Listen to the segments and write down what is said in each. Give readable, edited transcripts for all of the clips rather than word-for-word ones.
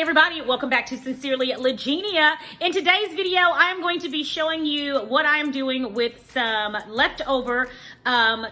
everybody, welcome back to Sincerely Legenia. In today's video, I am going to be showing you what I am doing with some leftover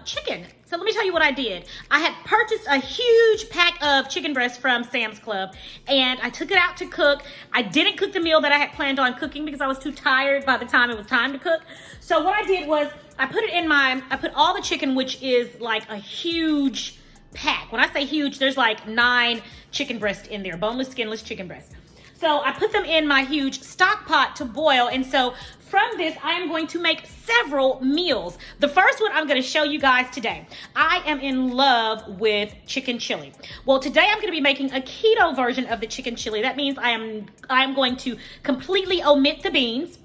chicken. So let me tell you what I did. I had purchased a huge pack of chicken breasts from Sam's Club and I took it out to cook. I didn't cook the meal that I had planned on cooking because I was too tired by the time it was time to cook. So what I did was I put all the chicken, which is like a huge pack. When I say huge, there's like 9 chicken breasts in there, boneless, skinless chicken breasts. So I put them in my huge stock pot to boil. And so from this, I am going to make several meals. The first one I'm going to show you guys today. I am in love with chicken chili. Well, today I'm going to be making a keto version of the chicken chili. That means I am going to completely omit the beans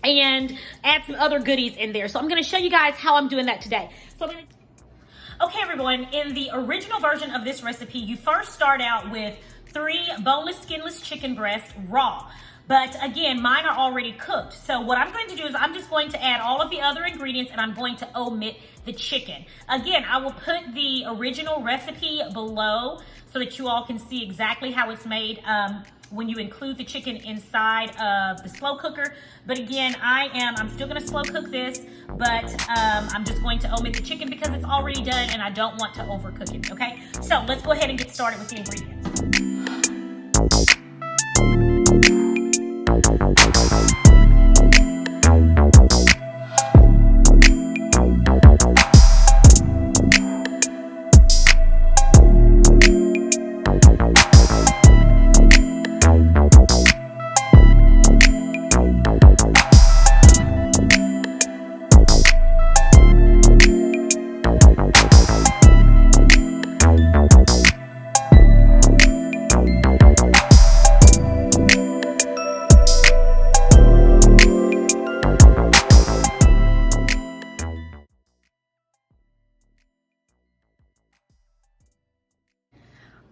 and add some other goodies in there. So I'm going to show you guys how I'm doing that today. So okay, everyone, in the original version of this recipe, you first start out with 3 boneless, skinless chicken breasts raw. But again, mine are already cooked. So what I'm going to do is I'm just going to add all of the other ingredients and I'm going to omit the chicken. Again, I will put the original recipe below so that you all can see exactly how it's made when you include the chicken inside of the slow cooker. But again, I'm still gonna slow cook this, but I'm just going to omit the chicken because it's already done and I don't want to overcook it, okay? So let's go ahead and get started with the ingredients.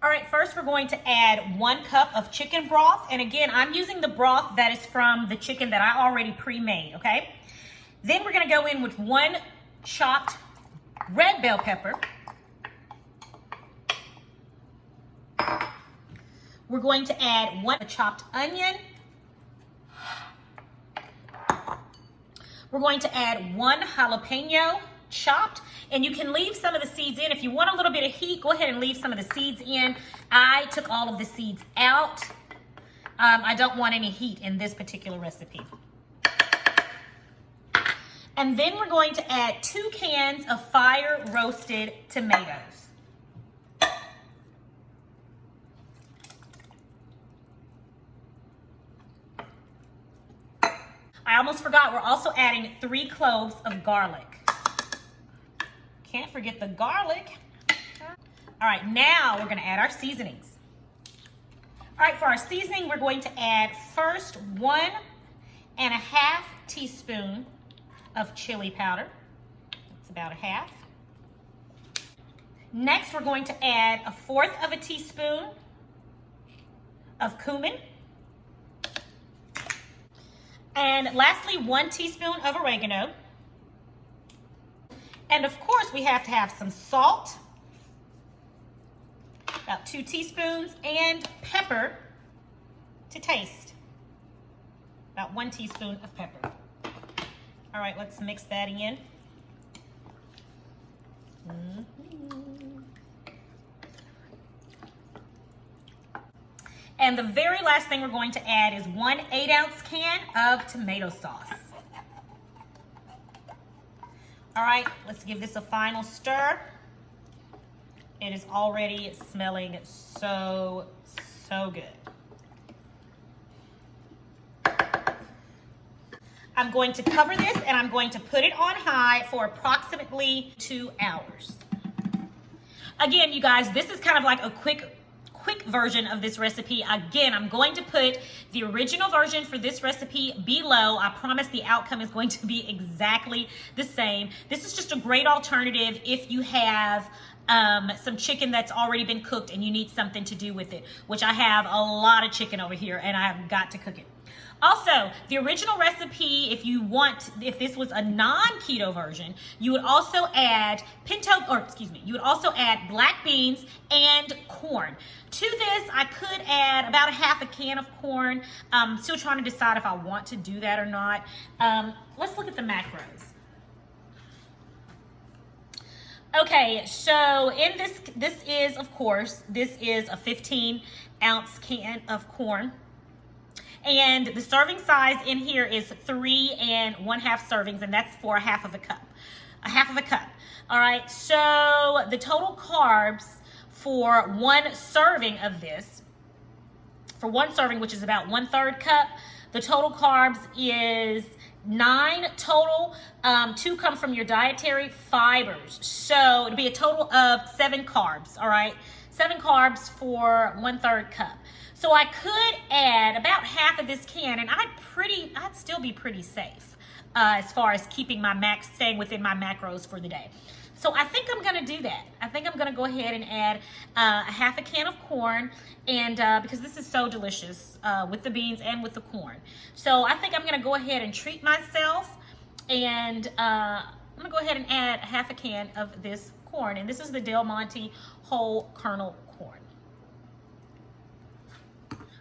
All right, first we're going to add 1 cup of chicken broth. And again, I'm using the broth that is from the chicken that I already pre-made, okay? Then we're gonna go in with 1 chopped red bell pepper. We're going to add 1 chopped onion. We're going to add 1 jalapeno chopped, and you can leave some of the seeds in. If you want a little bit of heat, go ahead and leave some of the seeds in. I took all of the seeds out. I don't want any heat in this particular recipe. And then we're going to add 2 cans of fire roasted tomatoes. I almost forgot, we're also adding 3 cloves of garlic. Can't forget the garlic. All right, now we're gonna add our seasonings. All right, for our seasoning, we're going to add first 1.5 teaspoon of chili powder. It's about a half. Next, we're going to add 1/4 teaspoon of cumin. And lastly, 1 teaspoon of oregano. And of course, we have to have some salt, about 2 teaspoons, and pepper to taste, about 1 teaspoon of pepper. All right, let's mix that in. And the very last thing we're going to add is 1 8-ounce can of tomato sauce. All right, let's give this a final stir. It is already smelling so good. I'm going to cover this and I'm going to put it on high for approximately 2 hours. Again, you guys, this is kind of like a quick version of this recipe. Again, I'm going to put the original version for this recipe below. I promise the outcome is going to be exactly the same. This is just a great alternative if you have some chicken that's already been cooked and you need something to do with it, which I have a lot of chicken over here and I have got to cook it. Also, the original recipe, if this was a non-keto version, you would also add you would also add black beans and corn. To this, I could add about a half a can of corn. I'm still trying to decide if I want to do that or not. Let's look at the macros. Okay, so in this is a 15-ounce can of corn. And the serving size in here is 3 1/2 servings, and that's for a half of a cup. All right, so the total carbs for one serving of this, which is about 1/3 cup, the total carbs is 9 total. 2 come from your dietary fibers. So it'd be a total of 7 carbs, all right? 7 carbs for 1/3 cup. So I could add about half of this can, and I'd still be pretty safe as far as keeping staying within my macros for the day. So I think I'm gonna do that. I think I'm gonna go ahead and add a half a can of corn, and because this is so delicious with the beans and with the corn. So I think I'm gonna go ahead and treat myself, and I'm gonna go ahead and add a half a can of this corn, and this is the Del Monte whole kernel corn.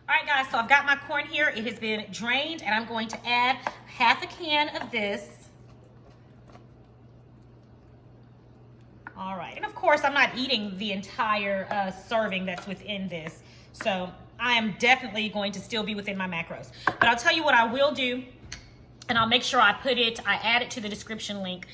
All right, guys, so I've got my corn here. It has been drained, and I'm going to add half a can of this. All right, and of course, I'm not eating the entire serving that's within this, so I am definitely going to still be within my macros. But I'll tell you what I will do, and I'll make sure I add it to the description link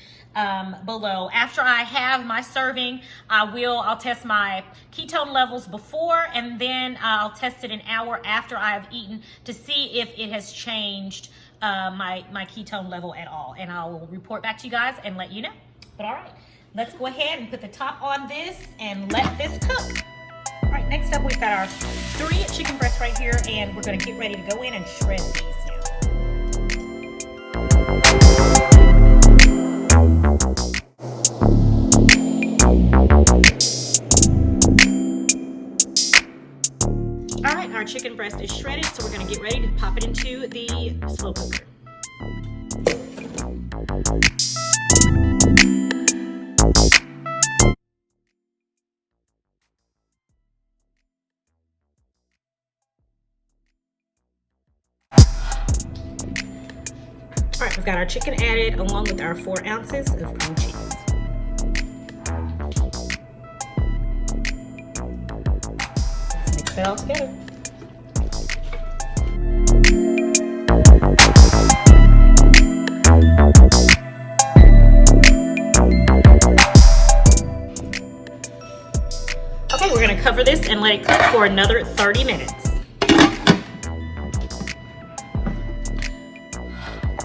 below. After I have my serving, I'll test my ketone levels before, and then I'll test it an hour after I've eaten to see if it has changed my ketone level at all. And I will report back to you guys and let you know. But all right, let's go ahead and put the top on this and let this cook. All right, next up we've got our 3 chicken breasts right here, and we're gonna get ready to go in and shred these now. Our chicken breast is shredded, so we're going to get ready to pop it into the slow cooker. All right, we've got our chicken added along with our 4 ounces of cream cheese. Let's mix it all together. Okay, we're gonna cover this and let it cook for another 30 minutes.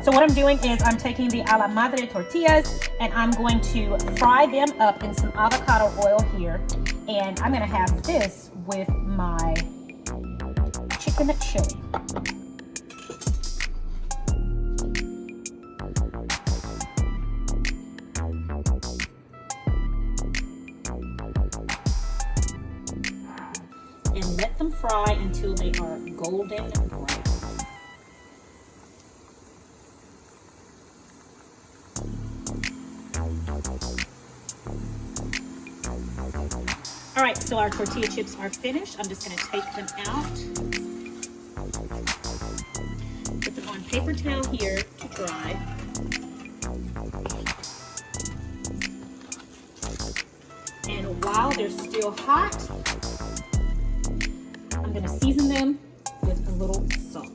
So what I'm doing is I'm taking the a la madre tortillas and I'm going to fry them up in some avocado oil here. And I'm gonna have this with my chicken chili. And let them fry until they are golden brown. All right, so our tortilla chips are finished. I'm just gonna take them out. Put them on paper towel here to dry. And while they're still hot, I'm gonna season them with a little salt.